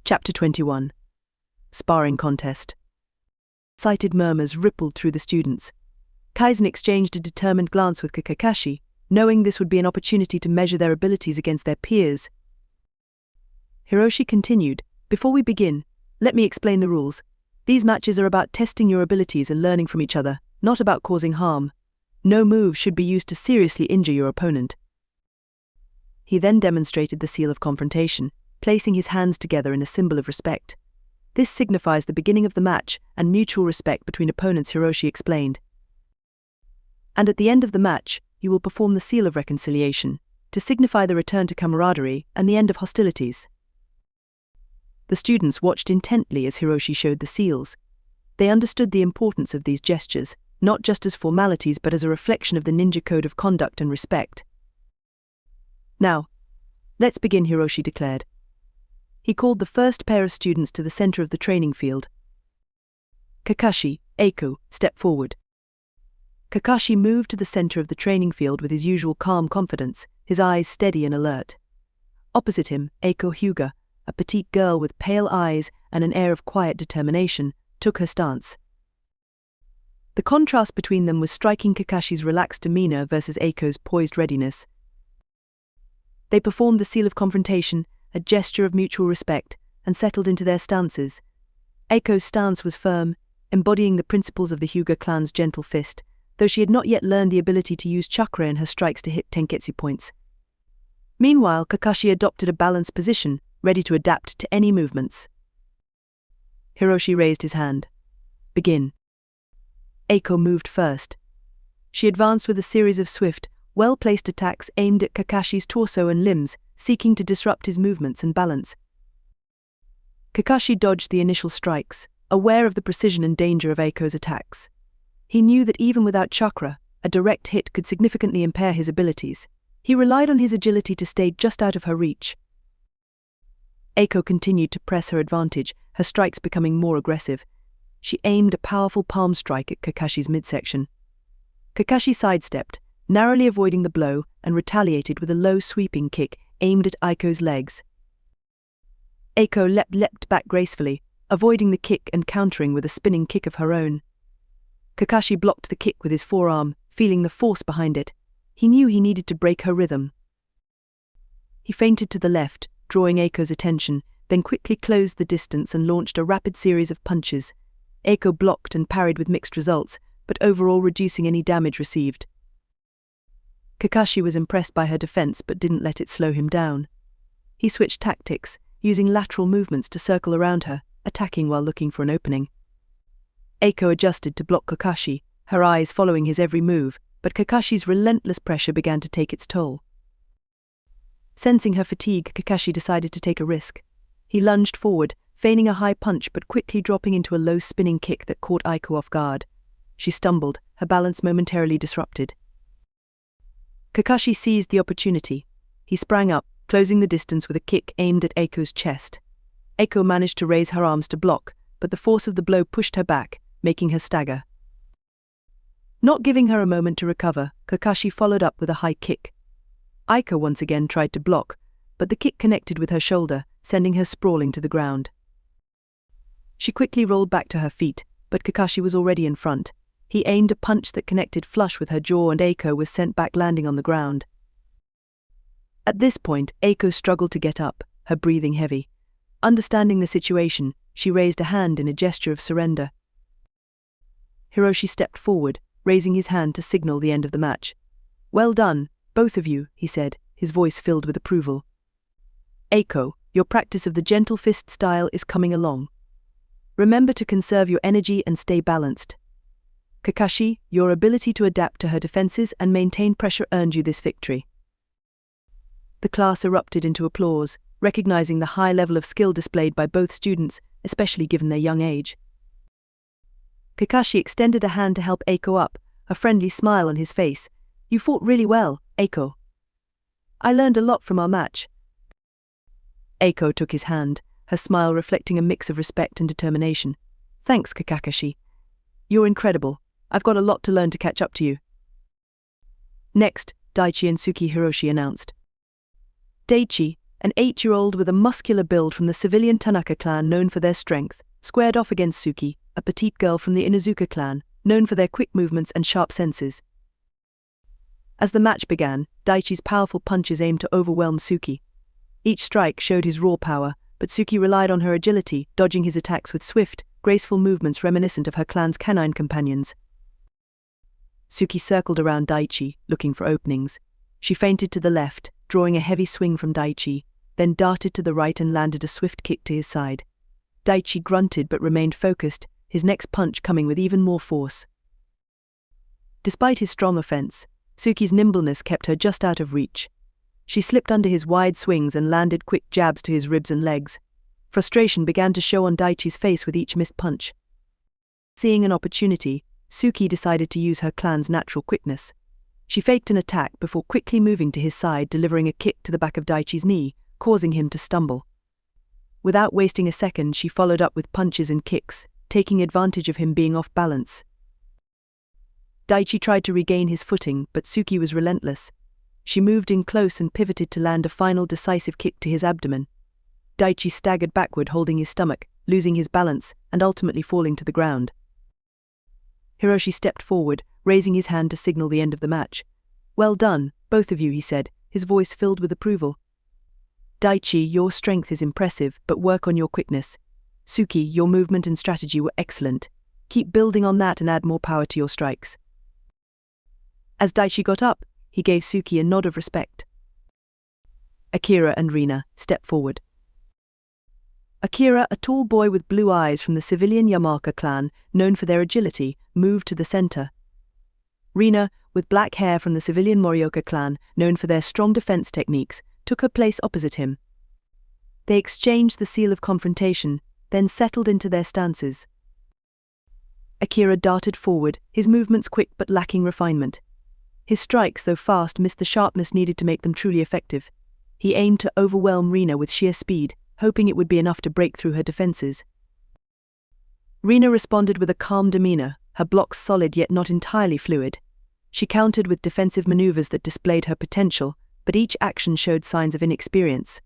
Chapter 21. Sparring Contest. Excited murmurs rippled through the students. Kaizen exchanged a determined glance with Kakashi, knowing this would be an opportunity to measure their abilities against their peers. Hiroshi continued, "Before we begin, let me explain the rules. These matches are about testing your abilities and learning from each other, not about causing harm. No move should be used to seriously injure your opponent." He then demonstrated the seal of confrontation, placing his hands together in a symbol of respect. This signifies the beginning of the match and mutual respect between opponents, Hiroshi explained. And at the end of the match, you will perform the seal of reconciliation, to signify the return to camaraderie and the end of hostilities. The students watched intently as Hiroshi showed the seals. They understood the importance of these gestures, not just as formalities but as a reflection of the ninja code of conduct and respect. "Now, let's begin," Hiroshi declared. He called the first pair of students to the center of the training field. "Kakashi, Eiko, step forward." Kakashi moved to the center of the training field with his usual calm confidence, his eyes steady and alert. Opposite him, Eiko Hyuga, a petite girl with pale eyes and an air of quiet determination, took her stance. The contrast between them was striking. Kakashi's relaxed demeanor versus Eiko's poised readiness. They performed the seal of confrontation, a gesture of mutual respect, and settled into their stances. Eiko's stance was firm, embodying the principles of the Hyuga clan's gentle fist, though she had not yet learned the ability to use chakra in her strikes to hit tenketsu points. Meanwhile, Kakashi adopted a balanced position, ready to adapt to any movements. Hiroshi raised his hand. "Begin." Eiko moved first. She advanced with a series of swift, well-placed attacks aimed at Kakashi's torso and limbs, seeking to disrupt his movements and balance. Kakashi dodged the initial strikes, aware of the precision and danger of Eiko's attacks. He knew that even without chakra, a direct hit could significantly impair his abilities. He relied on his agility to stay just out of her reach. Eiko continued to press her advantage, her strikes becoming more aggressive. She aimed a powerful palm strike at Kakashi's midsection. Kakashi sidestepped, narrowly avoiding the blow, and retaliated with a low sweeping kick aimed at Eiko's legs. Eiko leapt back gracefully, avoiding the kick and countering with a spinning kick of her own. Kakashi blocked the kick with his forearm, feeling the force behind it. He knew he needed to break her rhythm. He feinted to the left, drawing Eiko's attention, then quickly closed the distance and launched a rapid series of punches. Eiko blocked and parried with mixed results, but overall reducing any damage received. Kakashi was impressed by her defense but didn't let it slow him down. He switched tactics, using lateral movements to circle around her, attacking while looking for an opening. Eiko adjusted to block Kakashi, her eyes following his every move, but Kakashi's relentless pressure began to take its toll. Sensing her fatigue, Kakashi decided to take a risk. He lunged forward, feigning a high punch but quickly dropping into a low spinning kick that caught Eiko off guard. She stumbled, her balance momentarily disrupted. Kakashi seized the opportunity. He sprang up, closing the distance with a kick aimed at Eiko's chest. Eiko managed to raise her arms to block, but the force of the blow pushed her back, making her stagger. Not giving her a moment to recover, Kakashi followed up with a high kick. Eiko once again tried to block, but the kick connected with her shoulder, sending her sprawling to the ground. She quickly rolled back to her feet, but Kakashi was already in front. He aimed a punch that connected flush with her jaw and Eiko was sent back, landing on the ground. At this point, Eiko struggled to get up, her breathing heavy. Understanding the situation, she raised a hand in a gesture of surrender. Hiroshi stepped forward, raising his hand to signal the end of the match. "Well done, both of you," he said, his voice filled with approval. "Eiko, your practice of the gentle fist style is coming along. Remember to conserve your energy and stay balanced. Kakashi, your ability to adapt to her defenses and maintain pressure earned you this victory." The class erupted into applause, recognizing the high level of skill displayed by both students, especially given their young age. Kakashi extended a hand to help Eiko up, a friendly smile on his face. "You fought really well, Eiko. I learned a lot from our match." Eiko took his hand, her smile reflecting a mix of respect and determination. "Thanks, Kakashi. You're incredible. I've got a lot to learn to catch up to you." Next, Daichi and Suki, Hiroshi announced. Daichi, an 8-year-old with a muscular build from the civilian Tanaka clan known for their strength, squared off against Suki, a petite girl from the Inuzuka clan, known for their quick movements and sharp senses. As the match began, Daichi's powerful punches aimed to overwhelm Suki. Each strike showed his raw power, but Suki relied on her agility, dodging his attacks with swift, graceful movements reminiscent of her clan's canine companions. Suki circled around Daichi, looking for openings. She feinted to the left, drawing a heavy swing from Daichi, then darted to the right and landed a swift kick to his side. Daichi grunted but remained focused, his next punch coming with even more force. Despite his strong offense, Suki's nimbleness kept her just out of reach. She slipped under his wide swings and landed quick jabs to his ribs and legs. Frustration began to show on Daichi's face with each missed punch. Seeing an opportunity, Suki decided to use her clan's natural quickness. She faked an attack before quickly moving to his side, delivering a kick to the back of Daichi's knee, causing him to stumble. Without wasting a second, she followed up with punches and kicks, taking advantage of him being off balance. Daichi tried to regain his footing, but Suki was relentless. She moved in close and pivoted to land a final decisive kick to his abdomen. Daichi staggered backward, holding his stomach, losing his balance, and ultimately falling to the ground. Hiroshi stepped forward, raising his hand to signal the end of the match. "Well done, both of you," he said, his voice filled with approval. "Daichi, your strength is impressive, but work on your quickness. Suki, your movement and strategy were excellent. Keep building on that and add more power to your strikes." As Daichi got up, he gave Suki a nod of respect. Akira and Rina stepped forward. Akira, a tall boy with blue eyes from the civilian Yamaka clan, known for their agility, moved to the center. Rina, with black hair from the civilian Morioka clan, known for their strong defense techniques, took her place opposite him. They exchanged the seal of confrontation, then settled into their stances. Akira darted forward, his movements quick but lacking refinement. His strikes, though fast, missed the sharpness needed to make them truly effective. He aimed to overwhelm Rina with sheer speed, hoping it would be enough to break through her defenses. Rina responded with a calm demeanor, her blocks solid yet not entirely fluid. She countered with defensive maneuvers that displayed her potential, but each action showed signs of inexperience.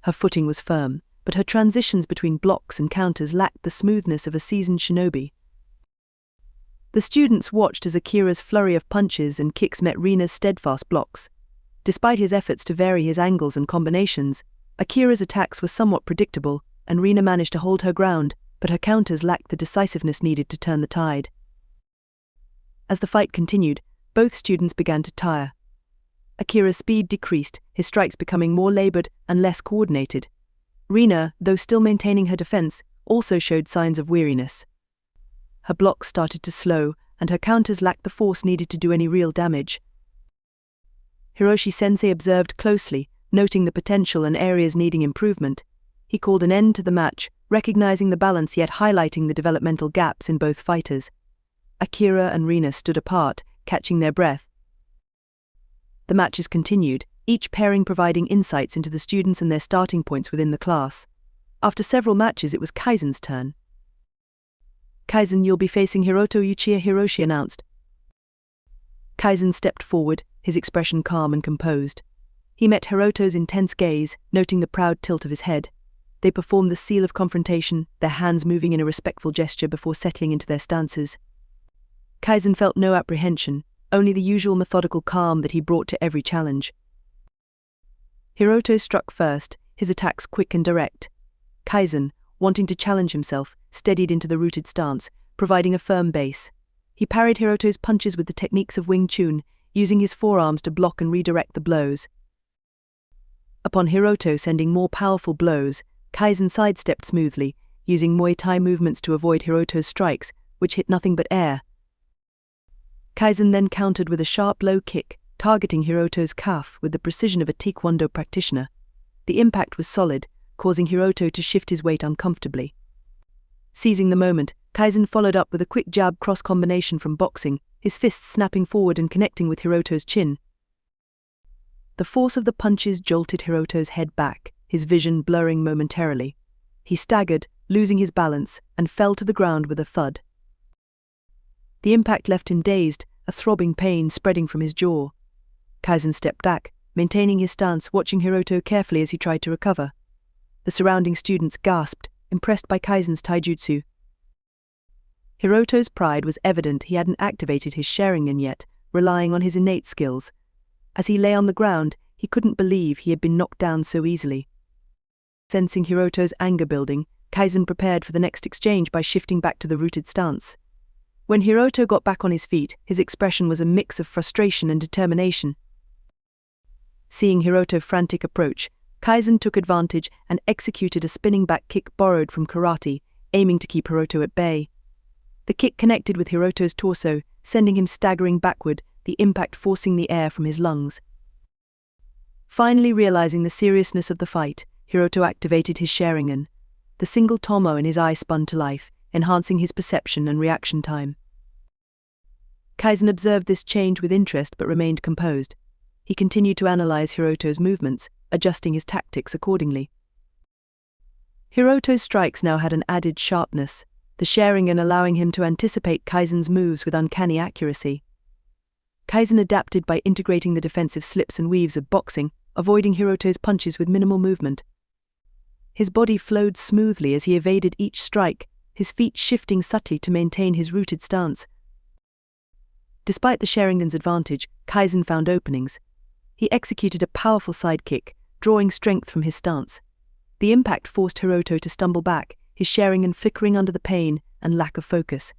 Her footing was firm, but her transitions between blocks and counters lacked the smoothness of a seasoned shinobi. The students watched as Akira's flurry of punches and kicks met Rina's steadfast blocks. Despite his efforts to vary his angles and combinations, Akira's attacks were somewhat predictable, and Rina managed to hold her ground, but her counters lacked the decisiveness needed to turn the tide. As the fight continued, both students began to tire. Akira's speed decreased, his strikes becoming more labored and less coordinated. Rina, though still maintaining her defense, also showed signs of weariness. Her blocks started to slow, and her counters lacked the force needed to do any real damage. Hiroshi-sensei observed closely, noting the potential and areas needing improvement. He called an end to the match, recognizing the balance yet highlighting the developmental gaps in both fighters. Akira and Rina stood apart, catching their breath. The matches continued, each pairing providing insights into the students and their starting points within the class. After several matches, it was Kaizen's turn. "Kaizen, you'll be facing Hiroto Uchiha," Hiroshi announced. Kaizen stepped forward, his expression calm and composed. He met Hiroto's intense gaze, noting the proud tilt of his head. They performed the seal of confrontation, their hands moving in a respectful gesture before settling into their stances. Kaizen felt no apprehension, only the usual methodical calm that he brought to every challenge. Hiroto struck first, his attacks quick and direct. Kaizen, wanting to challenge himself, steadied into the rooted stance, providing a firm base. He parried Hiroto's punches with the techniques of Wing Chun, using his forearms to block and redirect the blows. Upon Hiroto sending more powerful blows, Kaizen sidestepped smoothly, using Muay Thai movements to avoid Hiroto's strikes, which hit nothing but air. Kaizen then countered with a sharp low kick, targeting Hiroto's calf with the precision of a taekwondo practitioner. The impact was solid, causing Hiroto to shift his weight uncomfortably. Seizing the moment, Kaizen followed up with a quick jab cross combination from boxing, his fists snapping forward and connecting with Hiroto's chin. The force of the punches jolted Hiroto's head back, his vision blurring momentarily. He staggered, losing his balance, and fell to the ground with a thud. The impact left him dazed, a throbbing pain spreading from his jaw. Kaizen stepped back, maintaining his stance, watching Hiroto carefully as he tried to recover. The surrounding students gasped, impressed by Kaizen's taijutsu. Hiroto's pride was evident. He hadn't activated his Sharingan yet, relying on his innate skills. As he lay on the ground, he couldn't believe he had been knocked down so easily. Sensing Hiroto's anger building, Kaizen prepared for the next exchange by shifting back to the rooted stance. When Hiroto got back on his feet, his expression was a mix of frustration and determination. Seeing Hiroto's frantic approach, Kaizen took advantage and executed a spinning back kick borrowed from karate, aiming to keep Hiroto at bay. The kick connected with Hiroto's torso, sending him staggering backward, the impact forcing the air from his lungs. Finally realizing the seriousness of the fight, Hiroto activated his Sharingan. The single tomo in his eye spun to life, enhancing his perception and reaction time. Kaizen observed this change with interest but remained composed. He continued to analyze Hiroto's movements, adjusting his tactics accordingly. Hiroto's strikes now had an added sharpness, the Sharingan allowing him to anticipate Kaizen's moves with uncanny accuracy. Kaizen adapted by integrating the defensive slips and weaves of boxing, avoiding Hiroto's punches with minimal movement. His body flowed smoothly as he evaded each strike, his feet shifting subtly to maintain his rooted stance. Despite the Sharingan's advantage, Kaizen found openings. He executed a powerful side kick, drawing strength from his stance. The impact forced Hiroto to stumble back, his Sharingan flickering under the pain and lack of focus.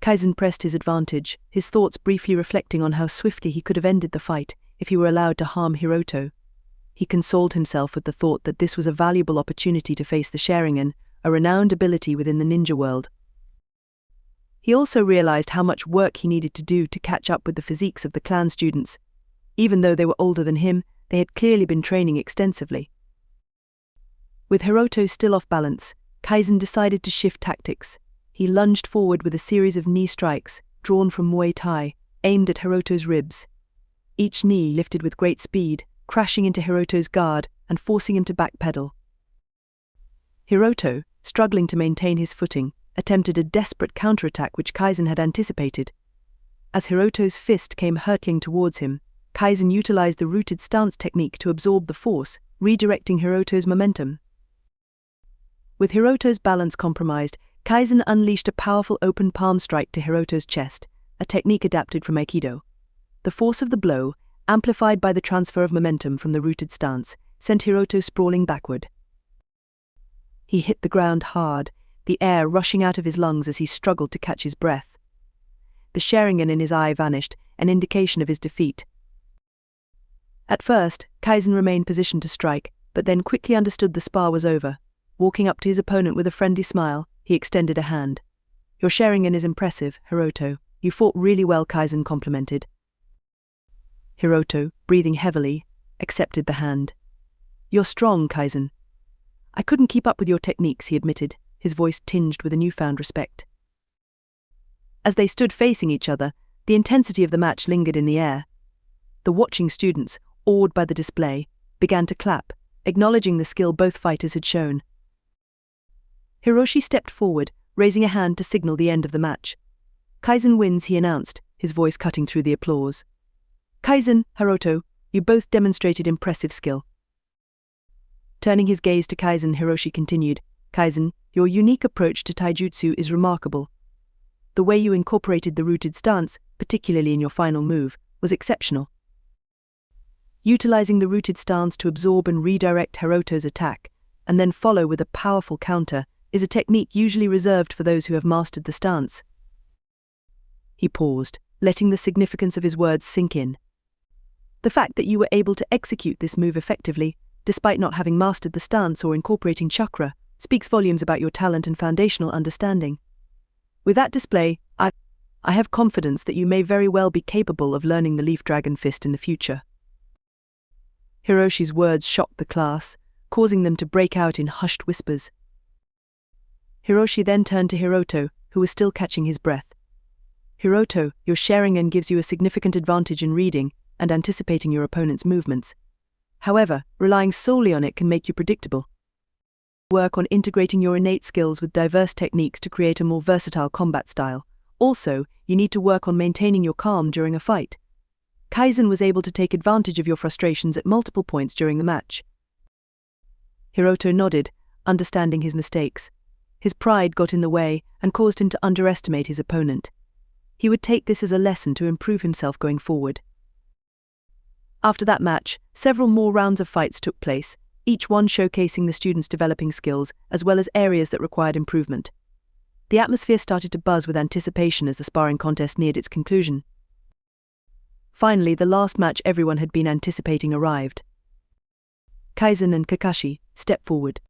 Kaizen pressed his advantage, his thoughts briefly reflecting on how swiftly he could have ended the fight if he were allowed to harm Hiroto. He consoled himself with the thought that this was a valuable opportunity to face the Sharingan, a renowned ability within the ninja world. He also realized how much work he needed to do to catch up with the physiques of the clan students. Even though they were older than him, they had clearly been training extensively. With Hiroto still off balance, Kaizen decided to shift tactics. He lunged forward with a series of knee strikes, drawn from Muay Thai, aimed at Hiroto's ribs. Each knee lifted with great speed, crashing into Hiroto's guard and forcing him to backpedal. Hiroto, struggling to maintain his footing, attempted a desperate counterattack which Kaizen had anticipated. As Hiroto's fist came hurtling towards him, Kaizen utilized the rooted stance technique to absorb the force, redirecting Hiroto's momentum. With Hiroto's balance compromised, Kaizen unleashed a powerful open palm strike to Hiroto's chest, a technique adapted from Aikido. The force of the blow, amplified by the transfer of momentum from the rooted stance, sent Hiroto sprawling backward. He hit the ground hard, the air rushing out of his lungs as he struggled to catch his breath. The Sharingan in his eye vanished, an indication of his defeat. At first, Kaizen remained positioned to strike, but then quickly understood the spar was over. Walking up to his opponent with a friendly smile, he extended a hand. "Your Sharingan is impressive, Hiroto. You fought really well," Kaizen complimented. Hiroto, breathing heavily, accepted the hand. "You're strong, Kaizen." "I couldn't keep up with your techniques," he admitted, his voice tinged with a newfound respect. As they stood facing each other, the intensity of the match lingered in the air. The watching students, awed by the display, began to clap, acknowledging the skill both fighters had shown. Hiroshi stepped forward, raising a hand to signal the end of the match. "Kaizen wins," he announced, his voice cutting through the applause. "Kaizen, Hiroto, you both demonstrated impressive skill." Turning his gaze to Kaizen, Hiroshi continued, "Kaizen, your unique approach to taijutsu is remarkable. The way you incorporated the rooted stance, particularly in your final move, was exceptional. Utilizing the rooted stance to absorb and redirect Hiroto's attack, and then follow with a powerful counter, is a technique usually reserved for those who have mastered the stance." He paused, letting the significance of his words sink in. "The fact that you were able to execute this move effectively, despite not having mastered the stance or incorporating chakra, speaks volumes about your talent and foundational understanding. With that display, I have confidence that you may very well be capable of learning the Leaf Dragon Fist in the future." Hiroshi's words shocked the class, causing them to break out in hushed whispers. Hiroshi then turned to Hiroto, who was still catching his breath. "Hiroto, your Sharingan gives you a significant advantage in reading and anticipating your opponent's movements. However, relying solely on it can make you predictable. Work on integrating your innate skills with diverse techniques to create a more versatile combat style. Also, you need to work on maintaining your calm during a fight." Kaizen was able to take advantage of your frustrations at multiple points during the match. Hiroto nodded, understanding his mistakes. His pride got in the way and caused him to underestimate his opponent. He would take this as a lesson to improve himself going forward. After that match, several more rounds of fights took place, each one showcasing the students' developing skills as well as areas that required improvement. The atmosphere started to buzz with anticipation as the sparring contest neared its conclusion. Finally, the last match everyone had been anticipating arrived. Kaizen and Kakashi stepped forward.